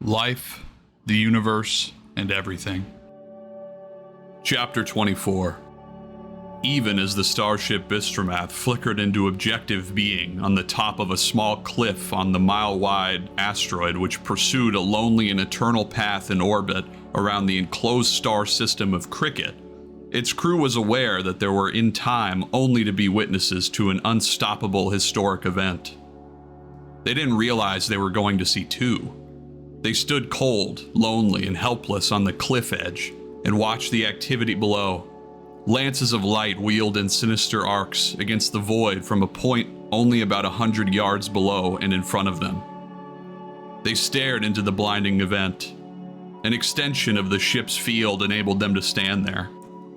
Life, the universe, and everything. Chapter 24. Even as the starship Bistromath flickered into objective being on the top of a small cliff on the mile-wide asteroid which pursued a lonely and eternal path in orbit around the enclosed star system of Krikkit, its crew was aware that there were in time only to be witnesses to an unstoppable historic event. They didn't realize they were going to see two. They stood cold, lonely, and helpless on the cliff edge and watched the activity below. Lances of light wheeled in sinister arcs against the void from a point only about 100 yards below and in front of them. They stared into the blinding event. An extension of the ship's field enabled them to stand there,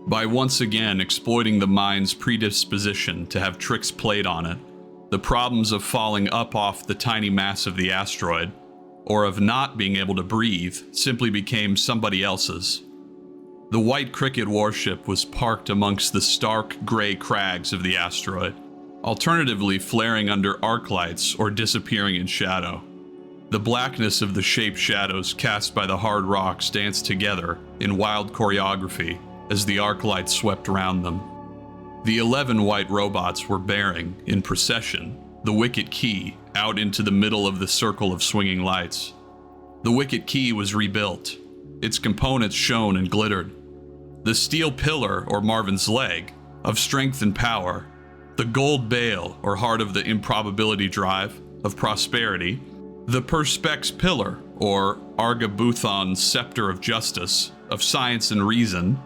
by once again exploiting the mind's predisposition to have tricks played on it, the problems of falling up off the tiny mass of the asteroid, or of not being able to breathe, simply became somebody else's. The white Krikkit warship was parked amongst the stark gray crags of the asteroid, alternatively flaring under arc lights or disappearing in shadow. The blackness of the shaped shadows cast by the hard rocks danced together in wild choreography as the arc lights swept around them. The 11 white robots were bearing, in procession, the Wicket Key out into the middle of the circle of swinging lights. The Wicket Key was rebuilt. Its components shone and glittered. The steel pillar, or Marvin's leg, of strength and power, the gold bale, or heart of the improbability drive, of prosperity, the Perspex pillar, or Argabuthon's scepter of justice, of science and reason,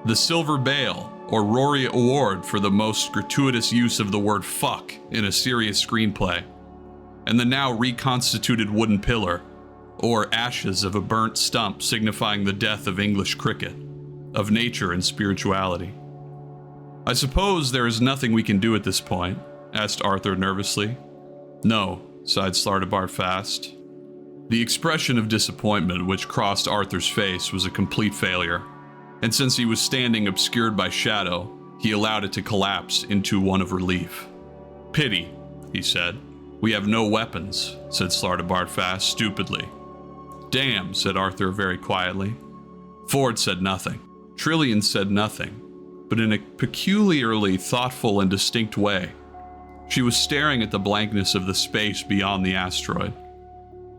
the silver bale, or Rory Award for the most gratuitous use of the word fuck in a serious screenplay, and the now reconstituted wooden pillar, or ashes of a burnt stump signifying the death of English cricket, of nature and spirituality. "I suppose there is nothing we can do at this point?" asked Arthur nervously. "No," sighed Slartibar fast. The expression of disappointment which crossed Arthur's face was a complete failure, and since he was standing obscured by shadow, he allowed it to collapse into one of relief. "Pity," he said. "We have no weapons," said Slartibar fast stupidly. "Damn," said Arthur very quietly. Ford said nothing. Trillian said nothing, but in a peculiarly thoughtful and distinct way. She was staring at the blankness of the space beyond the asteroid.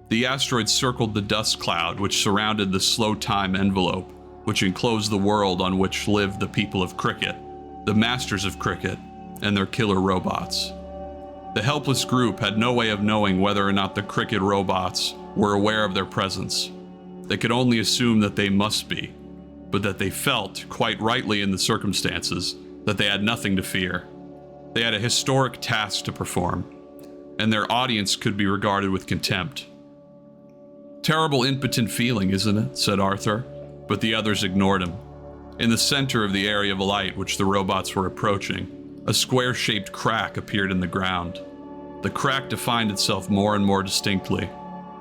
The asteroid circled the dust cloud which surrounded the slow time envelope, which enclosed the world on which lived the people of Krikkit, the masters of Krikkit, and their killer robots. The helpless group had no way of knowing whether or not the Krikkit robots were aware of their presence. They could only assume that they must be, but that they felt, quite rightly in the circumstances, that they had nothing to fear. They had a historic task to perform, and their audience could be regarded with contempt. "Terrible impotent feeling, isn't it?" said Arthur, but the others ignored him. In the center of the area of light which the robots were approaching, a square-shaped crack appeared in the ground. The crack defined itself more and more distinctly,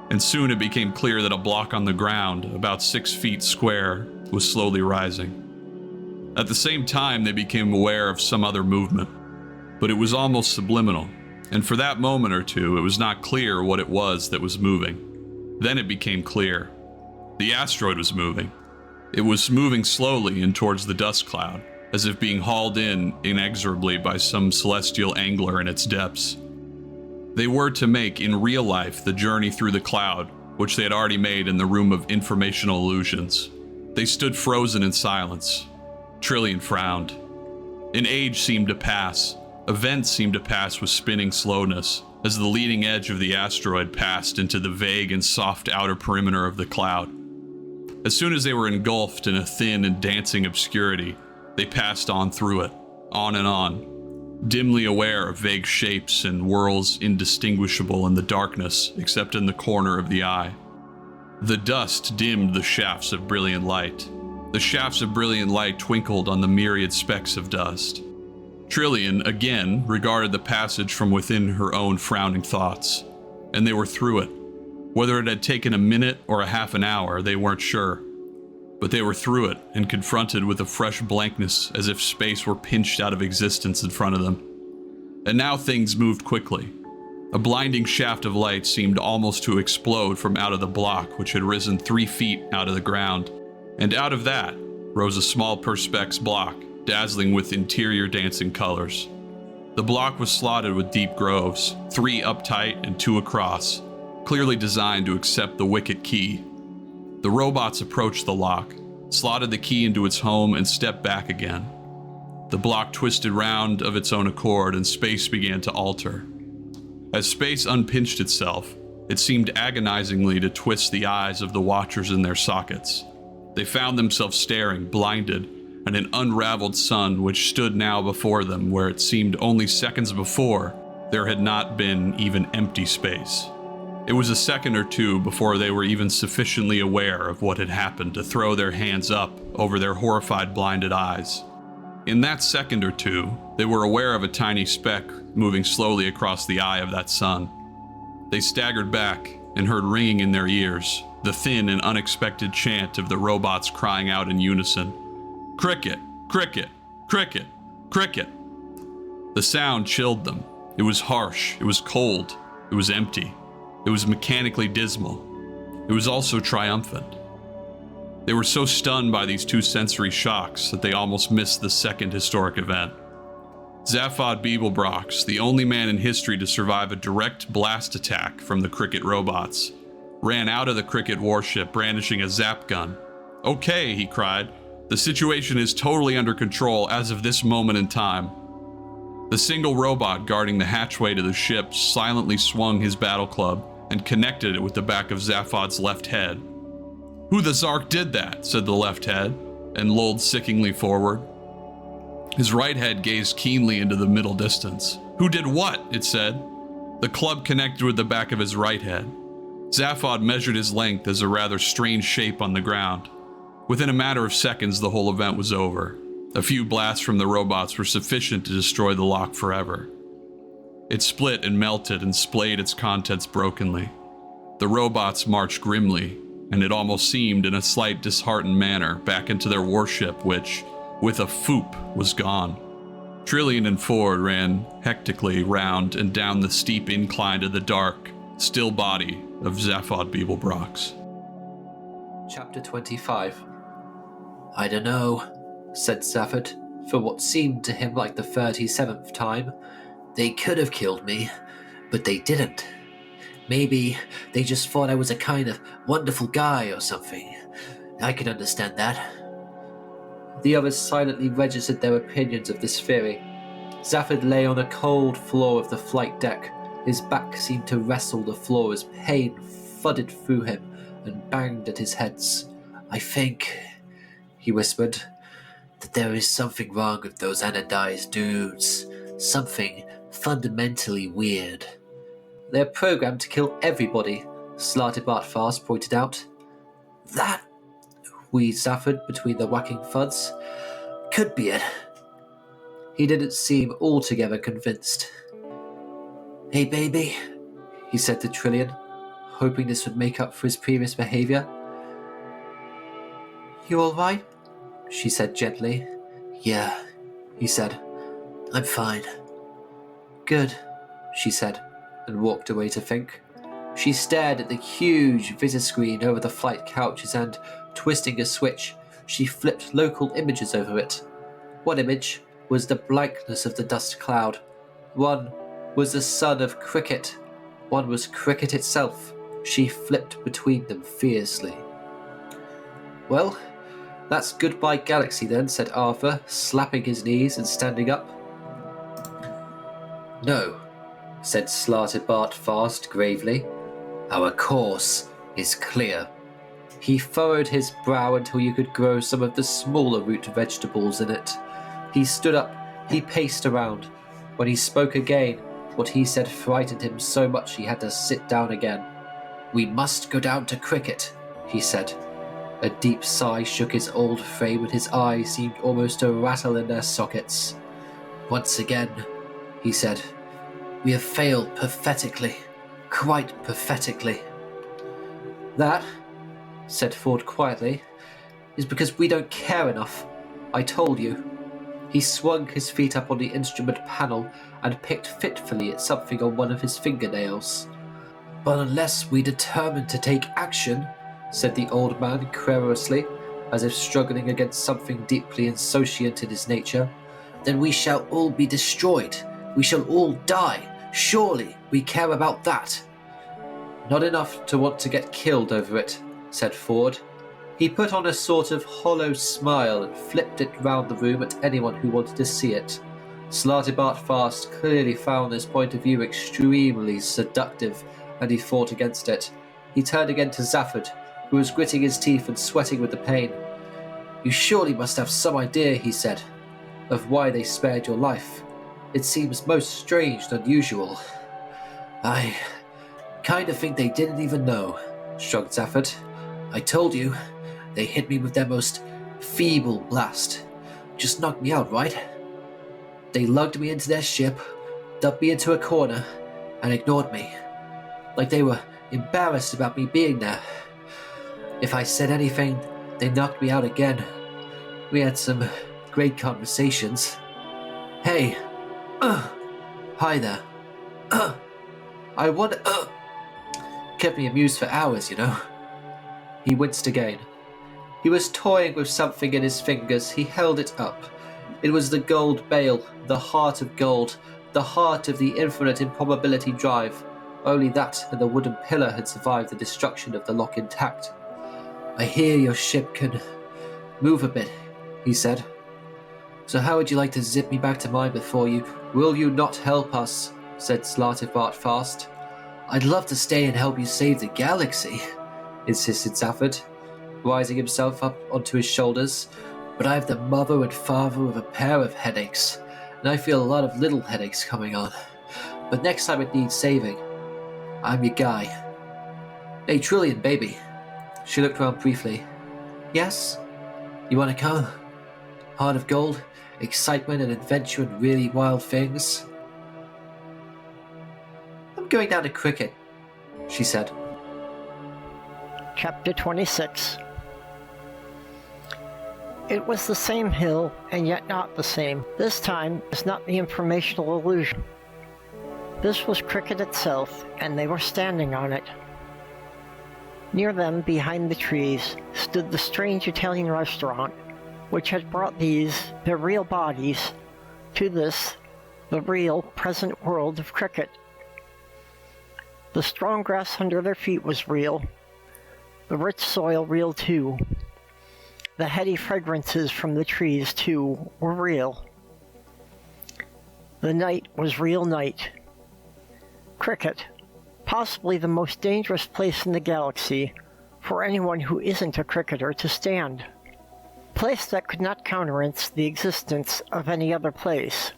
and soon it became clear that a block on the ground, about 6 feet square, was slowly rising. At the same time, they became aware of some other movement, but it was almost subliminal, and for that moment or two, it was not clear what it was that was moving. Then it became clear. The asteroid was moving. It was moving slowly in towards the dust cloud, as if being hauled in inexorably by some celestial angler in its depths. They were to make, in real life, the journey through the cloud, which they had already made in the room of informational illusions. They stood frozen in silence. Trillian frowned. An age seemed to pass. Events seemed to pass with spinning slowness, as the leading edge of the asteroid passed into the vague and soft outer perimeter of the cloud. As soon as they were engulfed in a thin and dancing obscurity, they passed on through it, on and on, dimly aware of vague shapes and whirls indistinguishable in the darkness except in the corner of the eye. The dust dimmed the shafts of brilliant light. The shafts of brilliant light twinkled on the myriad specks of dust. Trillian, again, regarded the passage from within her own frowning thoughts, and they were through it. Whether it had taken a minute or a half an hour, they weren't sure. But they were through it and confronted with a fresh blankness as if space were pinched out of existence in front of them. And now things moved quickly. A blinding shaft of light seemed almost to explode from out of the block, which had risen 3 feet out of the ground, and out of that rose a small perspex block, dazzling with interior dancing colors. The block was slotted with deep groves, 3 uptight and 2 across, clearly designed to accept the wicket key. The robots approached the lock, slotted the key into its home, and stepped back again. The block twisted round of its own accord, and space began to alter. As space unpinched itself, it seemed agonizingly to twist the eyes of the watchers in their sockets. They found themselves staring, blinded, at an unraveled sun which stood now before them where it seemed only seconds before there had not been even empty space. It was a second or two before they were even sufficiently aware of what had happened to throw their hands up over their horrified, blinded eyes. In that second or two, they were aware of a tiny speck moving slowly across the eye of that sun. They staggered back and heard ringing in their ears the thin and unexpected chant of the robots crying out in unison, "Krikkit, Krikkit, Krikkit, Krikkit." The sound chilled them. It was harsh, it was cold, it was empty, it was mechanically dismal. It was also triumphant. They were so stunned by these 2 sensory shocks that they almost missed the second historic event. Zaphod Beeblebrox, the only man in history to survive a direct blast attack from the Krikkit robots, ran out of the Krikkit warship brandishing a zap gun. "Okay," he cried. "The situation is totally under control as of this moment in time." The single robot guarding the hatchway to the ship silently swung his battle club and connected it with the back of Zaphod's left head. "Who the Zark did that?" said the left head, and lolled sickeningly forward. His right head gazed keenly into the middle distance. "Who did what?" it said. The club connected with the back of his right head. Zaphod measured his length as a rather strange shape on the ground. Within a matter of seconds, the whole event was over. A few blasts from the robots were sufficient to destroy the lock forever. It split and melted and splayed its contents brokenly. The robots marched grimly, and it almost seemed in a slight disheartened manner, back into their warship, which, with a foop, was gone. Trillian and Ford ran hectically round and down the steep incline to the dark, still body of Zaphod Beeblebrox. Chapter 25. "I dunno," said Zaphod, for what seemed to him like the 37th time. "They could have killed me, but they didn't. Maybe they just thought I was a kind of wonderful guy or something. I can understand that." The others silently registered their opinions of this theory. Zaphod lay on a cold floor of the flight deck. His back seemed to wrestle the floor as pain thudded through him and banged at his heads. "I think," he whispered, "that there is something wrong with those anodized dudes. Something fundamentally weird." "They're programmed to kill everybody," Slarty Bartfast pointed out. "That," wheezed Zaphod between the whacking thuds, "could be it." He didn't seem altogether convinced. "Hey, baby," he said to Trillian, hoping this would make up for his previous behavior. "You all right?" she said gently. "Yeah," he said. "I'm fine." "Good," she said, and walked away to think. She stared at the huge visiscreen over the flight couches and, twisting a switch, she flipped local images over it. One image was the blankness of the dust cloud. One was the sun of Krikkit. One was Krikkit itself. She flipped between them fiercely. "Well, that's goodbye galaxy then," said Arthur, slapping his knees and standing up. "No," said Slarty Bartfast gravely. "Our course is clear." He furrowed his brow until you could grow some of the smaller root vegetables in it. He stood up. He paced around. When he spoke again, what he said frightened him so much he had to sit down again. "We must go down to Krikkit," he said. A deep sigh shook his old frame and his eyes seemed almost to rattle in their sockets. "Once again," he said, "we have failed pathetically. Quite pathetically." "That," said Ford quietly, "is because we don't care enough. I told you." He swung his feet up on the instrument panel and picked fitfully at something on one of his fingernails. "But unless we determine to take action," said the old man querulously, as if struggling against something deeply insouciant in his nature, "then we shall all be destroyed. We shall all die. Surely we care about that." "Not enough to want to get killed over it," said Ford. He put on a sort of hollow smile and flipped it round the room at anyone who wanted to see it. Slartibartfast clearly found this point of view extremely seductive, and he fought against it. He turned again to Zaphod, who was gritting his teeth and sweating with the pain. "You surely must have some idea," he said, "of why they spared your life. It seems most strange and unusual." "I kind of think they didn't even know," shrugged Zaphod. "I told you, they hit me with their most feeble blast. Just knocked me out, right? They lugged me into their ship, dumped me into a corner, and ignored me. Like they were embarrassed about me being there. If I said anything, they knocked me out again. We had some great conversations. Hey, hi there. I wonder, kept me amused for hours, you know." He winced again. He was toying with something in his fingers. He held it up. It was the gold bale, the heart of gold, the heart of the infinite improbability drive. Only that and the wooden pillar had survived the destruction of the lock intact. "I hear your ship can move a bit," he said. "So how would you like to zip me back to mine before you—" "Will you not help us?" said Slartibartfast. "I'd love to stay and help you save the galaxy," insisted Zaphod, rising himself up onto his shoulders. "But I have the mother and father of a pair of headaches, and I feel a lot of little headaches coming on. But next time it needs saving, I'm your guy. Hey, Trillian, baby." She looked around briefly. "Yes? You want to come? Heart of gold, excitement and adventure and really wild things?" "I'm going down to Krikkit," she said. Chapter 26. It was the same hill, and yet not the same. This time, it's not the informational illusion. This was Krikkit itself, and they were standing on it. Near them, behind the trees, stood the strange Italian restaurant, which had brought these, their real bodies, to this, the real, present world of Krikkit. The strong grass under their feet was real. The rich soil real too. The heady fragrances from the trees too were real. The night was real night. Krikkit, possibly the most dangerous place in the galaxy for anyone who isn't a cricketer to stand. Place that could not countenance the existence of any other place,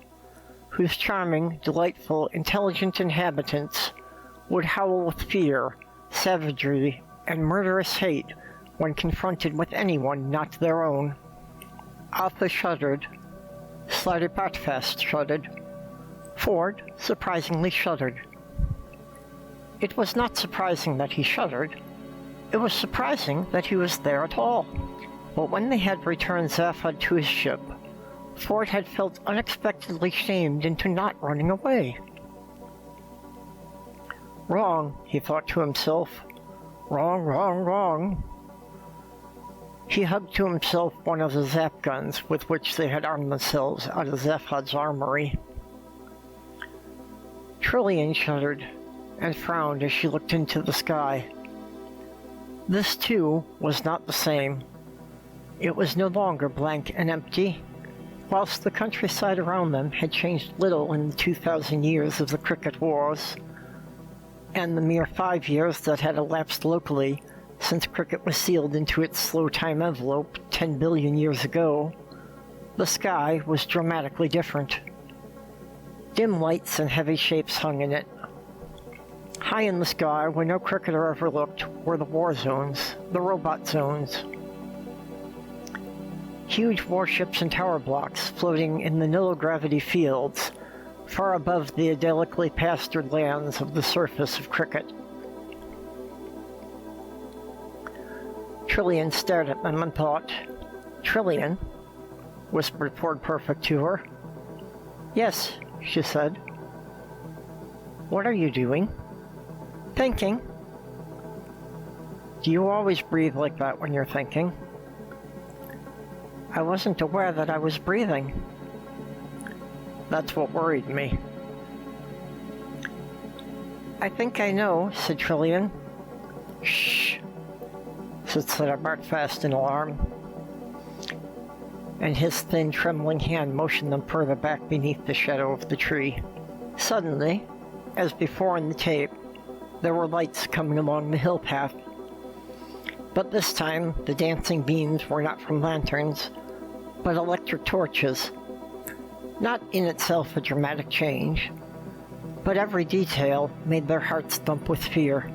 whose charming, delightful, intelligent inhabitants would howl with fear, savagery, and murderous hate when confronted with anyone not their own. Alpha shuddered. Slartibartfast shuddered. Ford surprisingly shuddered. It was not surprising that he shuddered. It was surprising that he was there at all. But when they had returned Zaphod to his ship, Ford had felt unexpectedly shamed into not running away. Wrong, he thought to himself. Wrong, wrong, wrong. He hugged to himself one of the zap guns with which they had armed themselves out of Zaphod's armory. Trillian shuddered and frowned as she looked into the sky. This, too, was not the same. It was no longer blank and empty. Whilst the countryside around them had changed little in the 2,000 years of the Krikkit Wars, and the mere 5 years that had elapsed locally since Krikkit was sealed into its slow time envelope 10 billion years ago, the sky was dramatically different. Dim lights and heavy shapes hung in it. High in the sky, where no cricketer ever looked, were the war zones, the robot zones. Huge warships and tower blocks floating in the nillo-gravity fields, far above the idyllically pastured lands of the surface of Krikkit. Trillian stared at them and thought, Trillian? whispered Ford Perfect to her. Yes, she said. What are you doing? Thinking. Do you always breathe like that when you're thinking? I wasn't aware that I was breathing. That's what worried me. I think I know, said Trillian. Shh, said Slytherin fast in alarm, and his thin, trembling hand motioned them further back beneath the shadow of the tree. Suddenly, as before in the tape, there were lights coming along the hill path. But this time, the dancing beams were not from lanterns, but electric torches. Not in itself a dramatic change, but every detail made their hearts thump with fear.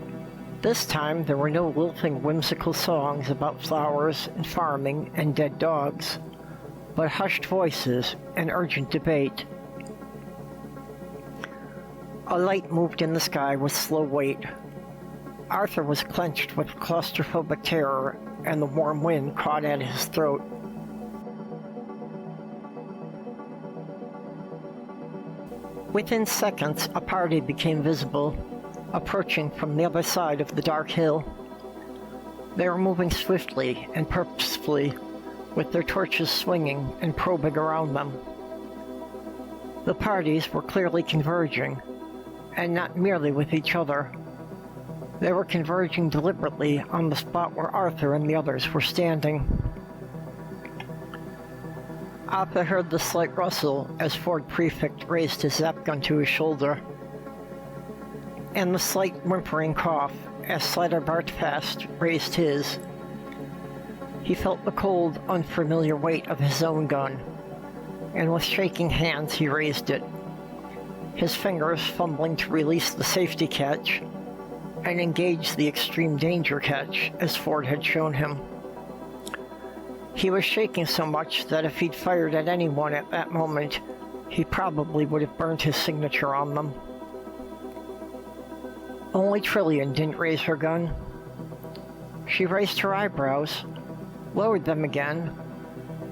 This time, there were no lilting, whimsical songs about flowers and farming and dead dogs, but hushed voices and urgent debate. A light moved in the sky with slow weight. Arthur was clenched with claustrophobic terror, and the warm wind caught at his throat. Within seconds, a party became visible, approaching from the other side of the dark hill. They were moving swiftly and purposefully, with their torches swinging and probing around them. The parties were clearly converging, and not merely with each other. They were converging deliberately on the spot where Arthur and the others were standing. Arthur heard the slight rustle as Ford Prefect raised his zap gun to his shoulder, and the slight whimpering cough as Slider Bartfast raised his. He felt the cold, unfamiliar weight of his own gun, and with shaking hands he raised it, his fingers fumbling to release the safety catch and engage the extreme danger catch as Ford had shown him. He was shaking so much that if he'd fired at anyone at that moment, he probably would have burned his signature on them. Only Trillian didn't raise her gun. She raised her eyebrows, lowered them again,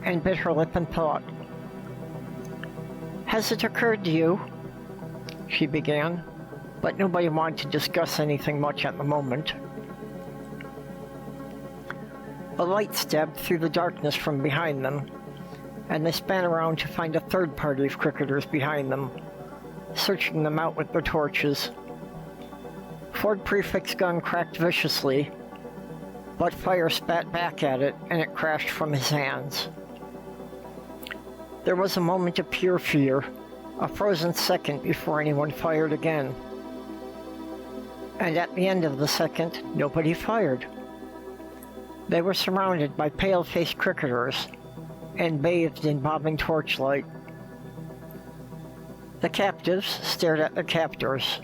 and bit her lip in thought. Has it occurred to you? She began, but nobody wanted to discuss anything much at the moment. A light stabbed through the darkness from behind them, and they span around to find a third party of cricketers behind them, searching them out with their torches. Ford Prefect's gun cracked viciously, but fire spat back at it, and it crashed from his hands. There was a moment of pure fear, a frozen second before anyone fired again. And at the end of the second, nobody fired. They were surrounded by pale-faced cricketers and bathed in bobbing torchlight. The captives stared at their captors.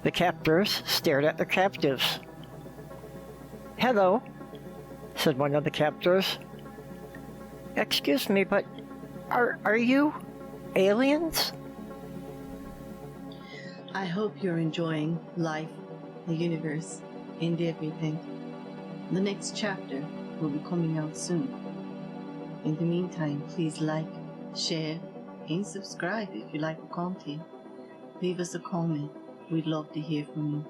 The captors stared at their captives. "Hello," said one of the captors. "Excuse me, but are you aliens?" I hope you're enjoying life, the universe, and everything. The next chapter will be coming out soon. In the meantime, please like, share, and subscribe if you like the content. Leave us a comment. We'd love to hear from you.